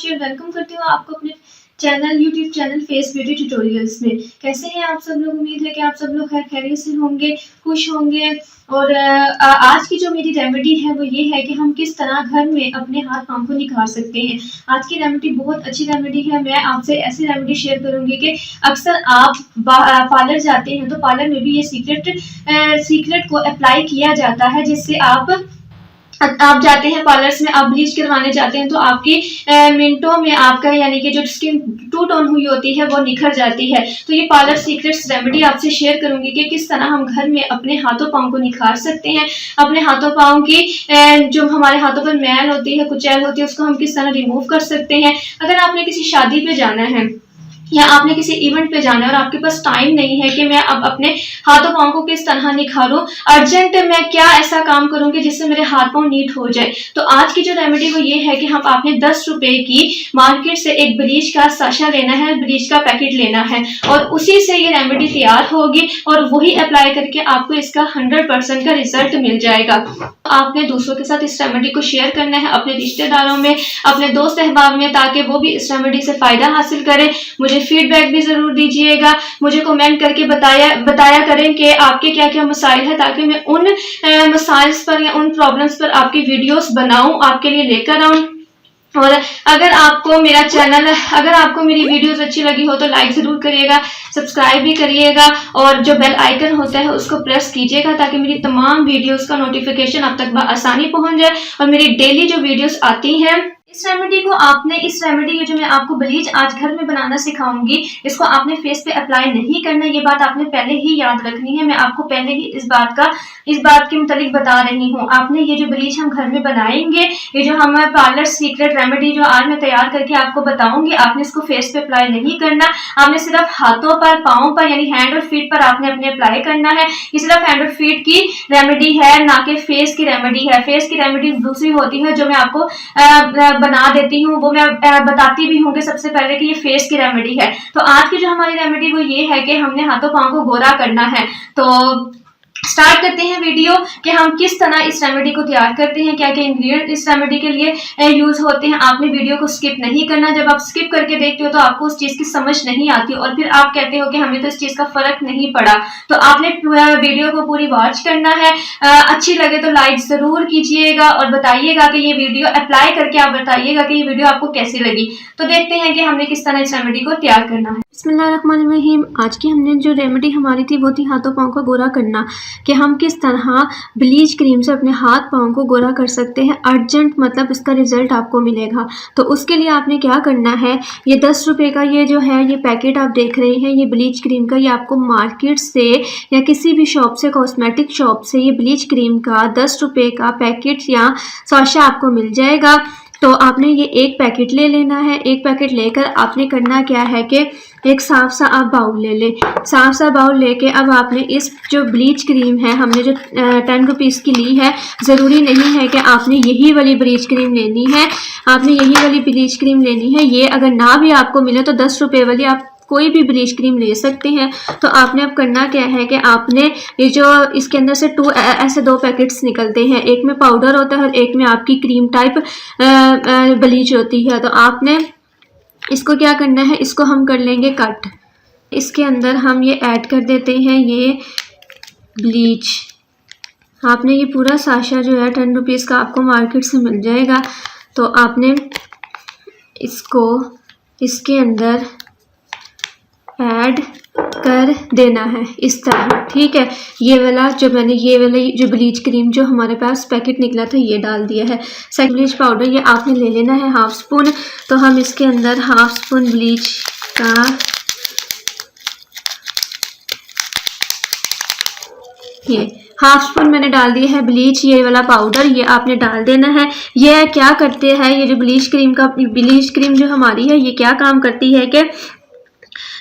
Share welcome करती हूँ आपको अपने channel YouTube channel face beauty tutorials में। कैसे हैं आप सब लोग? उम्मीद है कि आप सब लोग खैर खैरियत से होंगे, खुश होंगे। और आज की जो मेरी रेमेडी है वो ये है कि हम किस तरह घर में अपने हाथ पाँव को निखार सकते हैं। आज की रेमेडी बहुत अच्छी रेमेडी है। मैं आपसे ऐसी रेमेडी शेयर करूंगी कि अक्सर आप पार्लर जाते हैं तो पार्लर में भी ये सीक्रेट को अप्लाई किया जाता है, जिससे आप जाते हैं पार्लर्स में, आप ब्लीच करवाने जाते हैं तो आपकी मिनटों में आपका यानी कि जो स्किन टू टोन हुई होती है वो निखर जाती है। तो ये पार्लर सीक्रेट्स रेमेडी आपसे शेयर करूंगी कि किस तरह हम घर में अपने हाथों पाँव को निखार सकते हैं। अपने हाथों पाँव की जो हमारे हाथों पर मैल होती है, कुचैल होती है, उसको हम किस तरह रिमूव कर सकते हैं। अगर आपने किसी शादी पे जाना है या आपने किसी इवेंट पे जाना है और आपके पास टाइम नहीं है कि मैं अब अपने हाथों पाँव को किस तरह निखारूं, अर्जेंट मैं क्या ऐसा काम करूंगी जिससे मेरे हाथ पाँव नीट हो जाए, तो आज की जो रेमेडी वो ये है कि हम आपने 10 रुपए की मार्केट से एक ब्लीच का साशा लेना है, ब्लीच का पैकेट लेना है और उसी से ये रेमेडी तैयार होगी और वही अप्लाई करके आपको इसका 100% का रिजल्ट मिल जाएगा। आपने दूसरों के साथ इस रेमेडी को शेयर करना है, अपने रिश्तेदारों में, अपने दोस्त अहबाब में, ताकि वो भी इस रेमेडी से फायदा हासिल करें। मुझे फीडबैक भी जरूर दीजिएगा, मुझे कमेंट करके बताया करें कि आपके क्या क्या मसाइल है, ताकि मैं उन मसाइल्स पर या उन प्रॉब्लम्स पर आपकी वीडियोस बनाऊं, आपके लिए लेकर आऊं। और अगर आपको मेरी वीडियोस अच्छी लगी हो तो लाइक जरूर करिएगा, सब्सक्राइब भी करिएगा और जो बेल आइकन होता है उसको प्रेस कीजिएगा ताकि मेरी तमाम वीडियोस का नोटिफिकेशन आप तक आसानी पहुंच जाए और मेरी डेली जो वीडियोस आती हैं। इस रेमेडी ये जो मैं आपको ब्लीच आज घर में बनाना सिखाऊंगी, इसको आपने फेस पे अप्लाई नहीं करना, ये बात आपने पहले ही याद रखनी है। मैं आपको पहले ही इस बात के मुतालिक बता रही हूँ। आपने ये जो ब्लीच हम घर में बनाएंगे, ये जो हम पार्लर सीक्रेट रेमेडी जो आज मैं तैयार करके आपको बताऊंगी, आपने इसको फेस पे अप्लाई नहीं करना। आपने सिर्फ हाथों पर, पाँव पर यानी हैंड और फीट पर आपने अपने अप्लाई करना है। ये सिर्फ हैंड और फीट की रेमेडी है, ना कि फेस की रेमेडी है। फेस की रेमेडी दूसरी होती है जो मैं आपको बना देती हूँ, वो मैं बताती भी हूँ कि सबसे पहले कि ये फेस की रेमेडी है। तो आज की जो हमारी रेमेडी वो ये है कि हमने हाथों पाँव को गोरा करना है। तो स्टार्ट करते हैं वीडियो कि हम किस तरह इस रेमेडी को तैयार करते हैं, क्या क्या इंग्रेडिएंट इस रेमेडी के लिए यूज होते हैं। आपने वीडियो को स्किप नहीं करना। जब आप स्किप करके देखते हो तो आपको उस चीज की समझ नहीं आती और फिर आप कहते हो कि हमें तो इस चीज का फर्क नहीं पड़ा। तो आपने वीडियो को पूरी वॉच करना है। अच्छी लगे तो लाइक जरूर कीजिएगा और बताइएगा कि ये वीडियो अप्लाई करके आप बताइएगा कि ये वीडियो आपको कैसी लगी। तो देखते हैं कि हमने किस तरह इस रेमेडी को तैयार करना है। बिस्मिल्लाहिर्रहमानिर्रहीम। आज की हमने जो रेमेडी हमारी थी वो थी हाथों पाँव को गोरा करना, कि हम किस तरह ब्लीच क्रीम से अपने हाथ पाँव को गोरा कर सकते हैं। अर्जेंट मतलब इसका रिजल्ट आपको मिलेगा। तो उसके लिए आपने क्या करना है, ये 10 रुपये का ये जो है ये पैकेट आप देख रहे हैं, ये ब्लीच क्रीम का, ये आपको मार्केट से या किसी भी शॉप से, कॉस्मेटिक शॉप से ये ब्लीच क्रीम का 10 रुपये का पैकेट या साशा आपको मिल जाएगा। तो आपने ये एक पैकेट ले लेना है। एक पैकेट लेकर आपने करना क्या है कि एक साफ सा आप बाउल ले ले। साफ सा बाउल लेके अब आपने इस जो ब्लीच क्रीम है हमने जो 10 रुपीज़ की ली है, ज़रूरी नहीं है कि आपने यही वाली ब्लीच क्रीम लेनी है। आपने यही वाली ब्लीच क्रीम लेनी है। ये अगर ना भी आपको मिले तो 10 रुपये वाली आप कोई भी ब्लीच क्रीम ले सकते हैं। तो आपने अब करना क्या है कि आपने ये जो इसके अंदर से ऐसे 2 पैकेट्स निकलते हैं, एक में पाउडर होता है और एक में आपकी क्रीम टाइप ब्लीच होती है। तो आपने इसको क्या करना है, इसको हम कर लेंगे कट। इसके अंदर हम ये ऐड कर देते हैं ये ब्लीच। आपने ये पूरा साशा जो है 10 रुपीज़ का आपको मार्केट से मिल जाएगा। तो आपने इसको इसके अंदर ऐड कर देना है इस तरह, ठीक है। ये वाला जो ब्लीच क्रीम जो हमारे पास पैकेट निकला था ये डाल दिया है। सेकंड ब्लीच पाउडर ये आपने ले लेना है 1/2 स्पून। तो हम इसके अंदर 1/2 स्पून ब्लीच का ये 1/2 स्पून मैंने डाल दिया है ब्लीच, ये वाला पाउडर ये आपने डाल देना है। ये क्या करते हैं, ये जो ब्लीच क्रीम जो हमारी है ये क्या काम करती है कि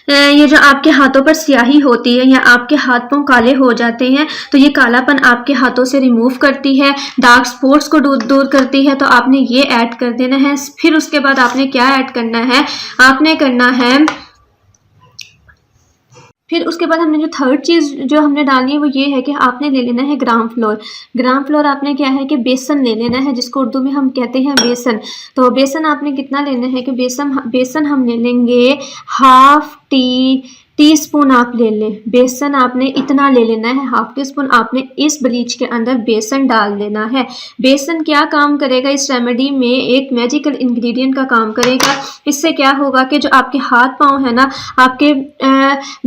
ये जो आपके हाथों पर स्याही होती है या आपके हाथ पांव काले हो जाते हैं तो ये कालापन आपके हाथों से रिमूव करती है, डार्क स्पॉट्स को दूर करती है। तो आपने ये ऐड कर देना है। फिर उसके बाद आपने क्या ऐड करना है, आपने करना है फिर उसके बाद हमने जो थर्ड चीज़ जो हमने डालनी है वो ये है कि आपने ले लेना है ग्राम फ्लोर। ग्राम फ्लोर आपने क्या है कि बेसन ले लेना है, जिसको उर्दू में हम कहते हैं बेसन। तो बेसन आपने कितना लेना है कि बेसन हम ले लेंगे हाफ टी स्पून आप ले लें। बेसन आपने इतना ले लेना है, हाफ टी स्पून आपने इस ब्लीच के अंदर बेसन डाल देना है। बेसन क्या काम करेगा इस रेमेडी में, एक मैजिकल इंग्रेडिएंट का काम करेगा। इससे क्या होगा कि जो आपके हाथ पांव है ना, आपके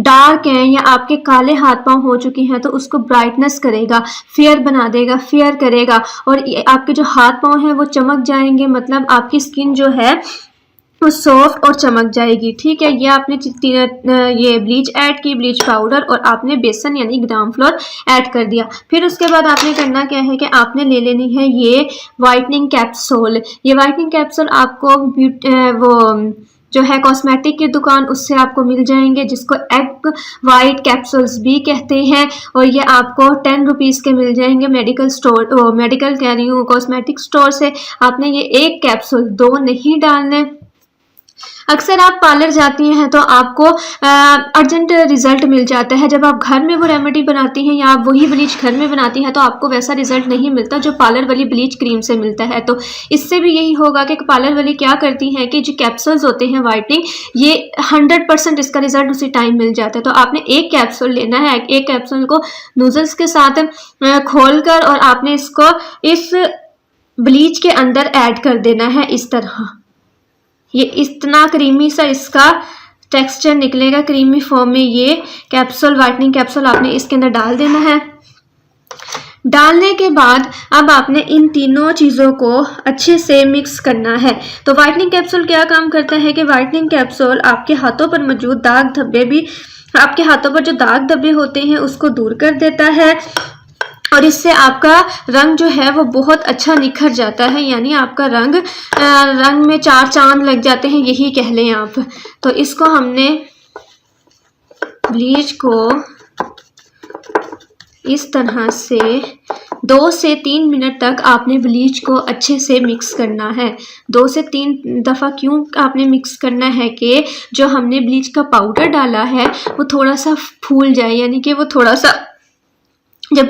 डार्क हैं या आपके काले हाथ पांव हो चुके हैं, तो उसको ब्राइटनेस करेगा, फेयर बना देगा, फेयर करेगा, और आपके जो हाथ पांव हैं वो चमक जाएंगे। मतलब आपकी स्किन जो है वो सॉफ्ट और चमक जाएगी। ठीक है, ये आपने ये ब्लीच ऐड की, ब्लीच पाउडर, और आपने बेसन यानी ग्राम फ्लोर ऐड कर दिया। फिर उसके बाद आपने करना क्या है कि आपने ले लेनी है ये वाइटनिंग कैप्सूल। ये वाइटनिंग कैप्सूल आपको वो जो है कॉस्मेटिक की दुकान उससे आपको मिल जाएंगे, जिसको एग वाइट कैप्सूल्स भी कहते हैं, और ये आपको 10 रुपीज़ के मिल जाएंगे मेडिकल कह रही हूँ, कॉस्मेटिक स्टोर से। आपने ये एक कैप्सूल, 2 नहीं डालने। अक्सर आप पार्लर जाती हैं तो आपको अर्जेंट रिजल्ट मिल जाता है। जब आप घर में वो रेमेडी बनाती हैं या आप वही ब्लीच घर में बनाती हैं तो आपको वैसा रिजल्ट नहीं मिलता जो पार्लर वाली ब्लीच क्रीम से मिलता है। तो इससे भी यही होगा कि पार्लर वाली क्या करती हैं कि जो कैप्सूल्स होते हैं वाइटनिंग, ये 100% इसका रिजल्ट उसी टाइम मिल जाता है। तो आपने एक कैप्सूल लेना है, एक कैप्सूल को नोजल्स के साथ खोल कर और आपने इसको इस ब्लीच के अंदर ऐड कर देना है इस तरह। ये इतना क्रीमी सा इसका टेक्सचर निकलेगा, क्रीमी फॉर्म में ये कैप्सूल, वाइटनिंग कैप्सूल आपने इसके अंदर डाल देना है। डालने के बाद अब आपने इन तीनों चीज़ों को अच्छे से मिक्स करना है। तो वाइटनिंग कैप्सूल क्या काम करता है कि वाइटनिंग कैप्सूल आपके हाथों पर मौजूद दाग धब्बे भी, आपके हाथों पर जो दाग धब्बे होते हैं उसको दूर कर देता है, और इससे आपका रंग जो है वो बहुत अच्छा निखर जाता है। यानी आपका रंग में 4 चांद लग जाते हैं, यही कह लें आप। तो इसको हमने ब्लीच को इस तरह से 2 से 3 मिनट तक आपने ब्लीच को अच्छे से मिक्स करना है। 2 से 3 दफ़ा क्यों आपने मिक्स करना है कि जो हमने ब्लीच का पाउडर डाला है वो थोड़ा सा फूल जाए, यानी कि वो थोड़ा सा, जब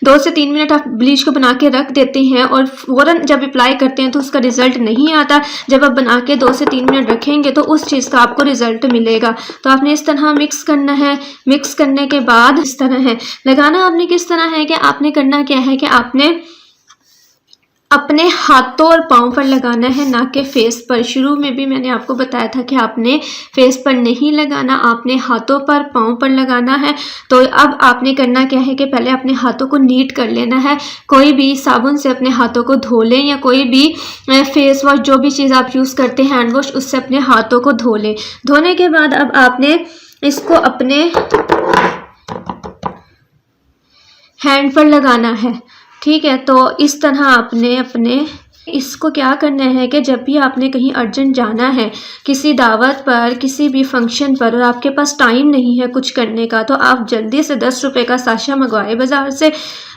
2 से 3 मिनट आप ब्लीच को बना के रख देते हैं और फ़ौरन जब अप्लाई करते हैं तो उसका रिज़ल्ट नहीं आता। जब आप बना के 2 से 3 मिनट रखेंगे तो उस चीज़ का आपको रिज़ल्ट मिलेगा। तो आपने इस तरह मिक्स करना है। मिक्स करने के बाद इस तरह है लगाना। आपने किस तरह है कि आपने करना क्या है कि आपने अपने हाथों और पाँव पर लगाना है, ना कि फेस पर। शुरू में भी मैंने आपको बताया था कि आपने फेस पर नहीं लगाना, आपने हाथों पर, पाँव पर लगाना है। तो अब आपने करना क्या है कि पहले अपने हाथों को नीट कर लेना है। कोई भी साबुन से अपने हाथों को धो लें, या कोई भी फेस वॉश, जो भी चीज़ आप यूज़ करते हैं हैंड वॉश, उससे अपने हाथों को धो लें। धोने के बाद अब आपने इसको अपने हैंड पर लगाना है। ठीक है, तो इस तरह आपने अपने इसको क्या करना है कि जब भी आपने कहीं अर्जेंट जाना है, किसी दावत पर, किसी भी फंक्शन पर, और आपके पास टाइम नहीं है कुछ करने का, तो आप जल्दी से 10 रुपए का साशा मंगवाए बाज़ार से।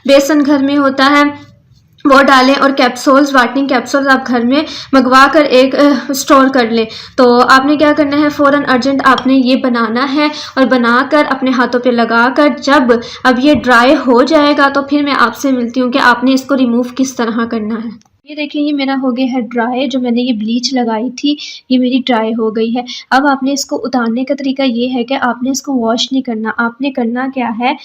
बेसन घर में होता है वो डालें, और कैप्सूल्स, वाइटनिंग कैप्सूल्स आप घर में मंगवा कर एक स्टोर कर लें। तो आपने क्या करना है, फ़ौरन अर्जेंट आपने ये बनाना है, और बनाकर अपने हाथों पे लगाकर जब अब ये ड्राई हो जाएगा तो फिर मैं आपसे मिलती हूँ कि आपने इसको रिमूव किस तरह करना है। ये देखिए, ये मेरा हो गया है ड्राई। जो मैंने ये ब्लीच लगाई थी ये मेरी ड्राई हो गई है। अब आपने इसको उतारने का तरीका ये है कि आपने इसको वॉश नहीं करना। आपने करना क्या है,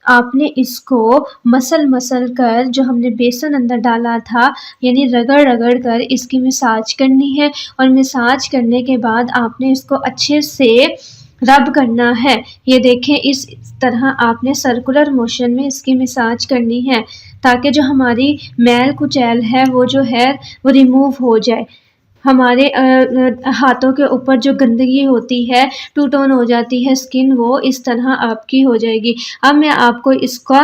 आपने इसको मसल कर, जो हमने बेसन अंदर डाला था, यानी रगड़ कर इसकी मसाज करनी है। और मसाज करने के बाद आपने इसको अच्छे से रब करना है। ये देखें, इस तरह आपने सर्कुलर मोशन में इसकी मसाज करनी है, ताकि जो हमारी मैल कुचैल है वो जो है वो रिमूव हो जाए। हमारे हाथों के ऊपर जो गंदगी होती है, टू टोन हो जाती है स्किन, वो इस तरह आपकी हो जाएगी। अब मैं आपको इसका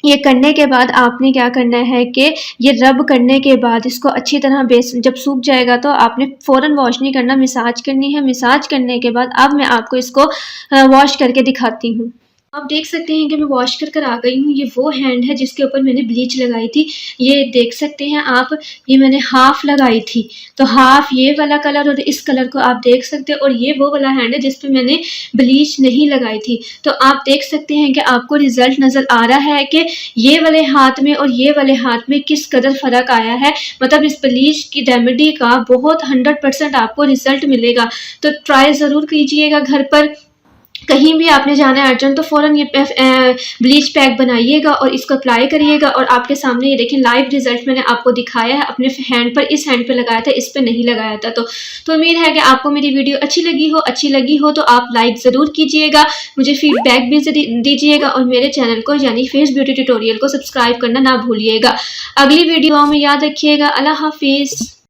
ये करने के बाद आपने क्या करना है कि ये रब करने के बाद इसको अच्छी तरह बेसन जब सूख जाएगा तो आपने फ़ौरन वॉश नहीं करना, मसाज करनी है। मसाज करने के बाद अब मैं आपको इसको वॉश करके दिखाती हूँ। आप देख सकते हैं कि मैं वॉश कर आ गई हूँ। ये वो हैंड है जिसके ऊपर मैंने ब्लीच लगाई थी। ये देख सकते हैं आप, ये मैंने हाफ़ लगाई थी। तो हाफ़ ये वाला कलर और इस कलर को आप देख सकते हैं, और ये वो वाला हैंड है जिस पे मैंने ब्लीच नहीं लगाई थी। तो आप देख सकते हैं कि आपको रिज़ल्ट नज़र आ रहा है कि ये वाले हाथ में और ये वाले हाथ में किस कदर फ़र्क आया है। मतलब इस ब्लीच की रेमेडी का बहुत 100% आपको रिज़ल्ट मिलेगा। तो ट्राई ज़रूर कीजिएगा घर पर। कहीं भी आपने जाना है अर्जेंट तो फ़ौरन ये ब्लीच पैक बनाइएगा और इसको अप्लाई करिएगा, और आपके सामने ये देखें लाइव रिज़ल्ट मैंने आपको दिखाया है अपने हैंड पर। इस हैंड पे लगाया था, इस पे नहीं लगाया था। तो उम्मीद है कि आपको मेरी वीडियो अच्छी लगी हो तो आप लाइक ज़रूर कीजिएगा, मुझे फीडबैक भी दीजिएगा, और मेरे चैनल को यानी फेस ब्यूटी ट्यूटोरियल को सब्सक्राइब करना ना भूलिएगा। अगली वीडियो में याद रखिएगा। अल्लाह हाफिज़।